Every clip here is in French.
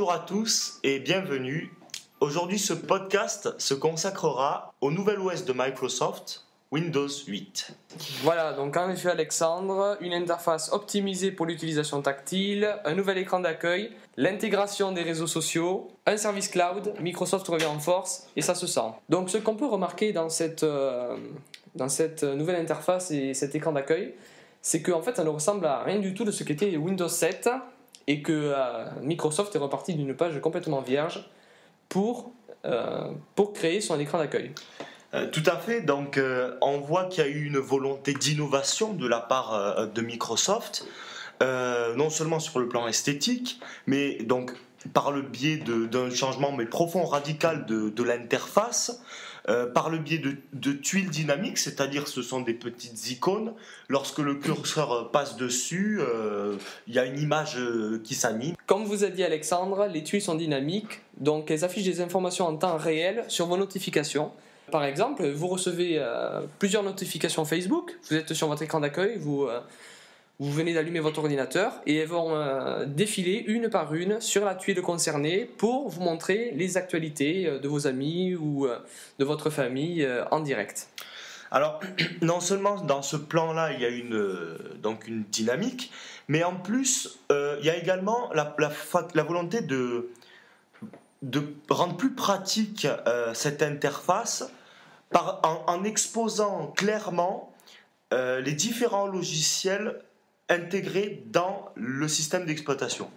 Bonjour à tous et bienvenue. Aujourd'hui, ce podcast se consacrera au nouvel OS de Microsoft, Windows 8. Voilà, donc en effet Alexandre, une interface optimisée pour l'utilisation tactile, un nouvel écran d'accueil, l'intégration des réseaux sociaux, un service cloud, Microsoft revient en force et ça se sent. Donc ce qu'on peut remarquer dans cette nouvelle interface et cet écran d'accueil, c'est qu'en fait ça ne ressemble à rien du tout de ce qu'était Windows 7 et que Microsoft est reparti d'une page complètement vierge pour créer son écran d'accueil. Tout à fait, donc on voit qu'il y a eu une volonté d'innovation de la part de Microsoft, non seulement sur le plan esthétique, mais donc par le biais d'un changement mais profond, radical de l'interface, par le biais de tuiles dynamiques, c'est-à-dire ce sont des petites icônes, lorsque le curseur passe dessus, il y a une image qui s'anime. Comme vous a dit Alexandre, les tuiles sont dynamiques, donc elles affichent des informations en temps réel sur vos notifications. Par exemple, vous recevez plusieurs notifications Facebook, vous êtes sur votre écran d'accueil, vous venez d'allumer votre ordinateur et elles vont défiler une par une sur la tuile concernée pour vous montrer les actualités de vos amis ou de votre famille en direct. Alors, non seulement dans ce plan-là, il y a une dynamique, mais en plus, il y a également la volonté de rendre plus pratique cette interface en exposant clairement les différents logiciels intégrés dans le système d'exploitation.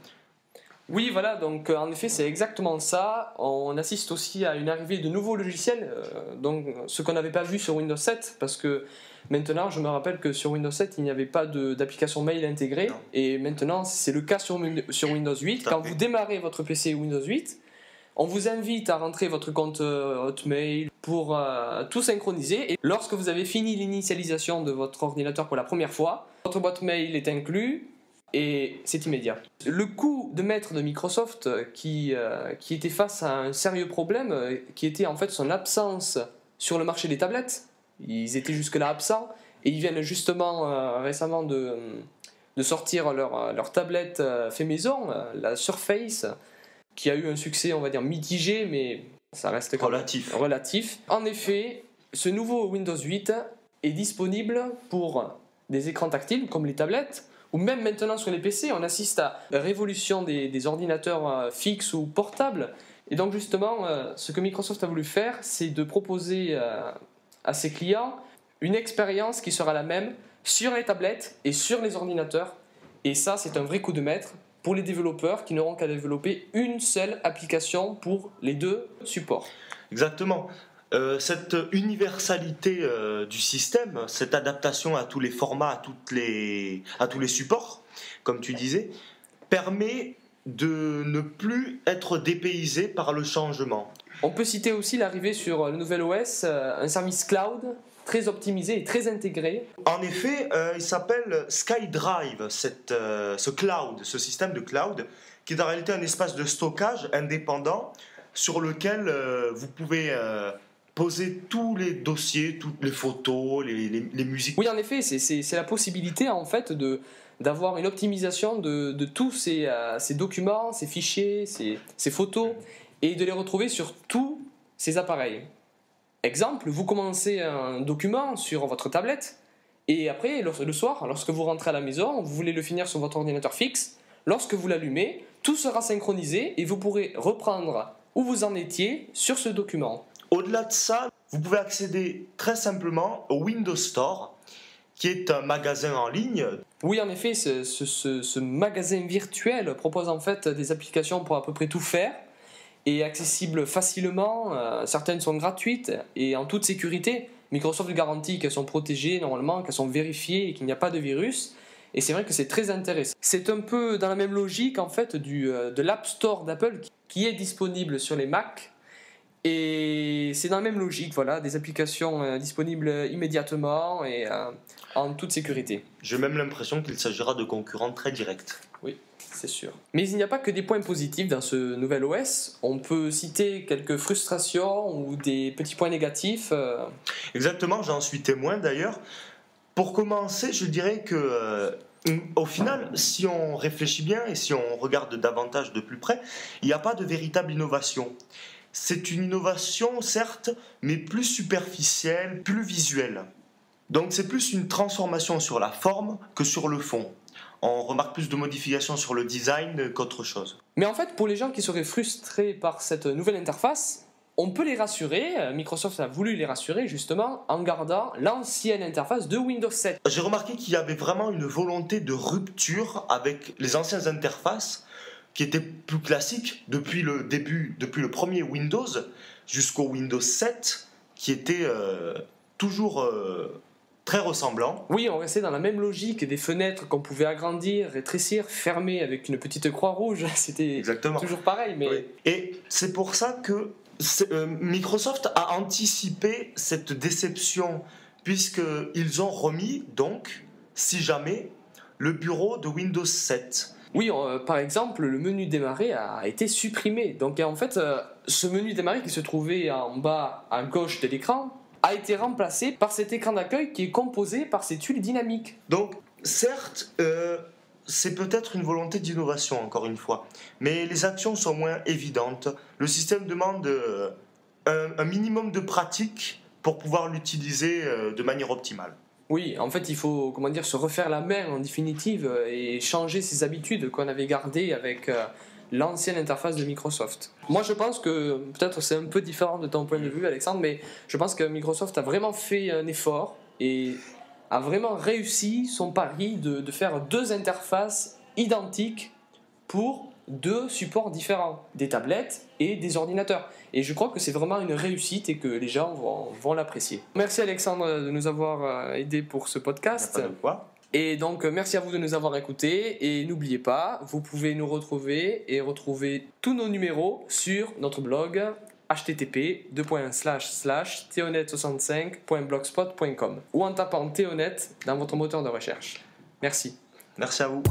Oui, voilà, donc en effet, c'est exactement ça. On assiste aussi à une arrivée de nouveaux logiciels, donc ce qu'on n'avait pas vu sur Windows 7, parce que maintenant, je me rappelle que sur Windows 7, il n'y avait pas d'application mail intégrée, non. Et maintenant, c'est le cas sur Windows 8. Quand vous démarrez votre PC Windows 8, on vous invite à rentrer votre compte Hotmail pour tout synchroniser. Et lorsque vous avez fini l'initialisation de votre ordinateur pour la première fois, votre boîte mail est inclus et c'est immédiat. Le coup de maître de Microsoft qui était face à un sérieux problème, qui était en fait son absence sur le marché des tablettes. Ils étaient jusque-là absents et ils viennent justement récemment de sortir leur tablette fait maison, la Surface, qui a eu un succès, on va dire, mitigé, mais ça reste quand même relatif. En effet, ce nouveau Windows 8 est disponible pour des écrans tactiles, comme les tablettes, ou même maintenant sur les PC, on assiste à la révolution des ordinateurs fixes ou portables. Et donc justement, ce que Microsoft a voulu faire, c'est de proposer à ses clients une expérience qui sera la même sur les tablettes et sur les ordinateurs. Et ça, c'est un vrai coup de maître pour les développeurs qui n'auront qu'à développer une seule application pour les deux supports. Exactement. Cette universalité du système, cette adaptation à tous les formats, à tous les supports, comme tu disais, permet de ne plus être dépaysé par le changement. On peut citer aussi l'arrivée sur le nouvel OS, un service cloud très optimisé et très intégré. En effet, il s'appelle SkyDrive, ce cloud, ce système de cloud, qui est en réalité un espace de stockage indépendant sur lequel vous pouvez poser tous les dossiers, toutes les photos, les musiques. Oui, en effet, c'est la possibilité en fait d'avoir une optimisation de tous ces documents, ces fichiers, ces photos, et de les retrouver sur tous ces appareils. Exemple, vous commencez un document sur votre tablette et après, le soir, lorsque vous rentrez à la maison, vous voulez le finir sur votre ordinateur fixe, lorsque vous l'allumez, tout sera synchronisé et vous pourrez reprendre où vous en étiez sur ce document. Au-delà de ça, vous pouvez accéder très simplement au Windows Store, qui est un magasin en ligne. Oui, en effet, ce magasin virtuel propose en fait des applications pour à peu près tout faire, et accessibles facilement, certaines sont gratuites et en toute sécurité. Microsoft garantit qu'elles sont protégées normalement, qu'elles sont vérifiées et qu'il n'y a pas de virus. Et c'est vrai que c'est très intéressant. C'est un peu dans la même logique en fait de l'App Store d'Apple qui est disponible sur les Mac. Et c'est dans la même logique, voilà, des applications disponibles immédiatement et en toute sécurité. J'ai même l'impression qu'il s'agira de concurrents très directs. Oui, c'est sûr. Mais il n'y a pas que des points positifs dans ce nouvel OS. On peut citer quelques frustrations ou des petits points négatifs. Exactement, j'en suis témoin d'ailleurs. Pour commencer, je dirais que Au final, si on réfléchit bien et si on regarde davantage de plus près, il n'y a pas de véritable innovation. C'est une innovation, certes, mais plus superficielle, plus visuelle. Donc c'est plus une transformation sur la forme que sur le fond. On remarque plus de modifications sur le design qu'autre chose. Mais en fait, pour les gens qui seraient frustrés par cette nouvelle interface, on peut les rassurer. Microsoft a voulu les rassurer justement en gardant l'ancienne interface de Windows 7. J'ai remarqué qu'il y avait vraiment une volonté de rupture avec les anciennes interfaces qui étaient plus classiques depuis le début, depuis le premier Windows jusqu'au Windows 7 qui était toujours très ressemblant. Oui, on restait dans la même logique des fenêtres qu'on pouvait agrandir, rétrécir, fermer avec une petite croix rouge. C'était Exactement. toujours pareil. Mais... Oui. Et c'est pour ça que Microsoft a anticipé cette déception puisqu'ils ont remis donc, si jamais, le bureau de Windows 7. Oui, par exemple, le menu démarrer a été supprimé. Donc en fait, ce menu démarrer qui se trouvait en bas à gauche de l'écran a été remplacé par cet écran d'accueil qui est composé par ces tuiles dynamiques. Donc certes, c'est peut-être une volonté d'innovation, encore une fois, mais les actions sont moins évidentes. Le système demande un minimum de pratique pour pouvoir l'utiliser de manière optimale. Oui, en fait, il faut se refaire la main en définitive et changer ses habitudes qu'on avait gardées avec l'ancienne interface de Microsoft. Moi, je pense que, peut-être c'est un peu différent de ton point de vue, Alexandre, mais je pense que Microsoft a vraiment fait un effort et a vraiment réussi son pari de faire deux interfaces identiques pour deux supports différents, des tablettes et des ordinateurs. Et je crois que c'est vraiment une réussite et que les gens vont l'apprécier. Merci Alexandre de nous avoir aidés pour ce podcast. Il n'y a pas de quoi. Et donc merci à vous de nous avoir écoutés et n'oubliez pas, vous pouvez nous retrouver et retrouver tous nos numéros sur notre blog http://theonet65.blogspot.com ou en tapant Theonet dans votre moteur de recherche. Merci. Merci à vous.